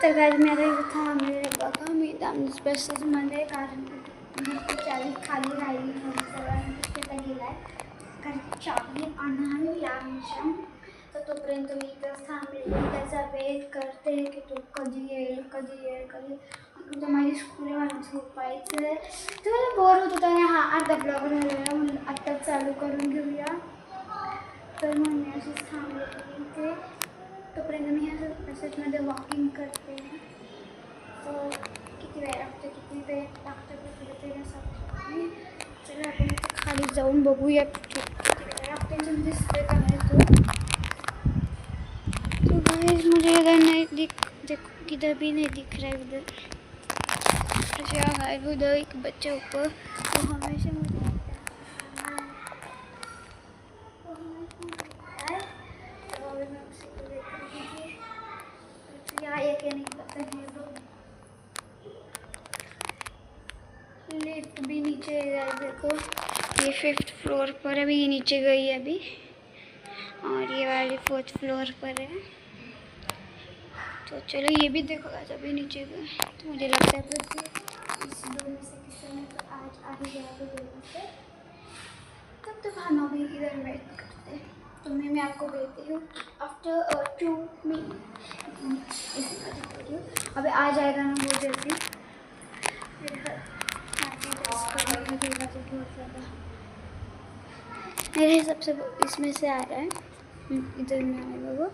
तर काय मी आता इथं थांबले बघा. मी डान्स बसेसमध्ये कारण चावी खाली राहिली सगळ्यांनी तिथे गेला आहे कारण चावी आणावी आमच्या. तर तोपर्यंत मी इथंच थांबले त्याचा वेट करते की तो कधी येईल कधी तर माझी स्कूल मला झोपायचं आहे. तर मला बोर होत होता आणि हा अर्धा ब्लॉग राहिलेला म्हणून आत्ताच चालू करून घेऊया. तर मग मी अशीच थांबले इथे. तोपर्यंत मी ह्या पॅसेजमध्ये वॉकिंग करते. तर किती वेळ लागतो ते असं चला आपण खाली जाऊन बघूया किती वेळ लागते. दिसते का नाही तो गाइस मुझे इधर नहीं देखो किधर भी नहीं दिख रहा है उधर. अच्छा उधर एक बच्चा ऊपर वो हमेशा मुझे लिफ्ट भी नीचे है. देखो ये 5th फ्लोर पर है. ये नीचे गई है अभी और ये वाली 4th फ्लोर पर है. तो चलो ये भी देखो आज अभी नीचे गए. तो मुझे लगता है पृथ्वी इस दो में से किसी में तो आज आ ही जाएगा दोनों से. तब तो हम अभी इधर वेट करते. तो मैं आपको भेजती हूँ आफ्टर 2 मिनट. अभी आ जाएगा ना वो जल्दी. मेरे हिसाब से वो इसमें से आ रहा है. इधर में आएगा वो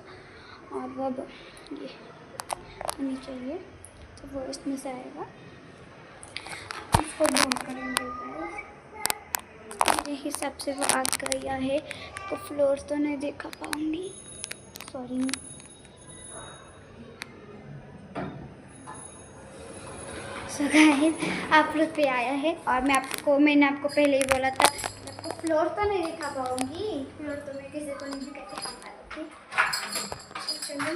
और वो ये नीचे ये तो वो इसमें से आएगा. इसको बंद करेंगे. मेरे हिसाब से वो आ गया है. तो फ्लोर तो नहीं देखा पाऊँगी सॉरी. सो गाइस आप लोग पे आया है और मैंने आपको पहले ही बोला था आपको फ्लोर तो नहीं दिखा पाऊँगी. फ्लोर तो मैं किसी को नहीं दिखाती पाऊँगी. चलो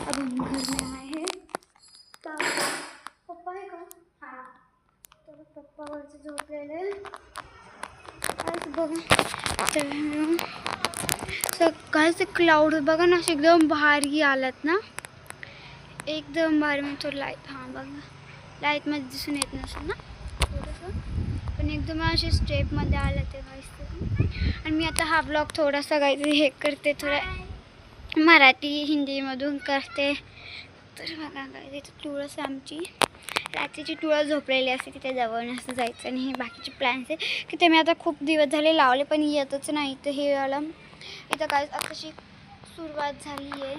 अब हम घर में आए हैं. पप्पा है कौन? हाँ तो पप्पा वरती झोपलेले. बघा सकाळचं क्लाउड बघा ना एकदम भारी आलात ना एकदम भारी. में थोडं लाईट हां बघा लाईटमध्ये दिसून येत नसेल ना थोडंसं पण एकदम असे स्टेपमध्ये आलं ते गाईस. आणि मी आता हा ब्लॉग थोडासा काहीतरी हे करते थोडा मराठी हिंदीमधून करते. तर बघा गाईस तुळस आमची रात्रीची तुळस झोपलेली असते तिथे जवळ असं जायचं आणि हे बाकीचे प्लॅन्स आहे की ते मी आता खूप दिवस झाले लावले पण येतच नाही. तर हे आलं इथं काय आताशी सुरुवात झाली आहे.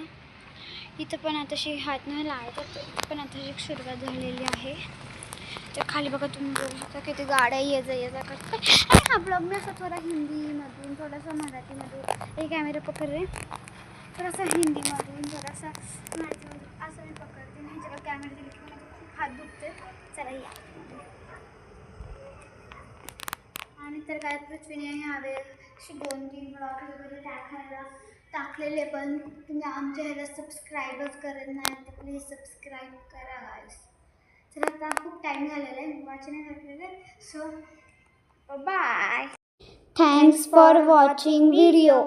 इथं पण आताशी हात नाही लावायचं पण आताशी सुरुवात झालेली आहे. तर खाली बघा तुम्ही बघू शकता किती गाड्या ये जा करतात. आणि हा ब्लॉग मी असं थोडा हिंदीमधून थोडासा मराठीमधून हे कॅमेरा पकड रे थोडासा हिंदीमधून थोडासा मराठीमधून असं मी पकडते. नाही जरा कॅमेरा दिली की माझे खूप हात दुखते. चला या आणि तर काय पृथ्वीने ह्यावेळेस 2-3 ब्लॉग वगैरे टाकलेले पण तुम्ही आमच्या ह्याला सबस्क्राईबच करत नाही तर प्लीज सबस्क्राईब करा गाईस. तर आता खूप टाईम झालेला आहे वाचन घातलेलं. So bye. Thanks for watching video.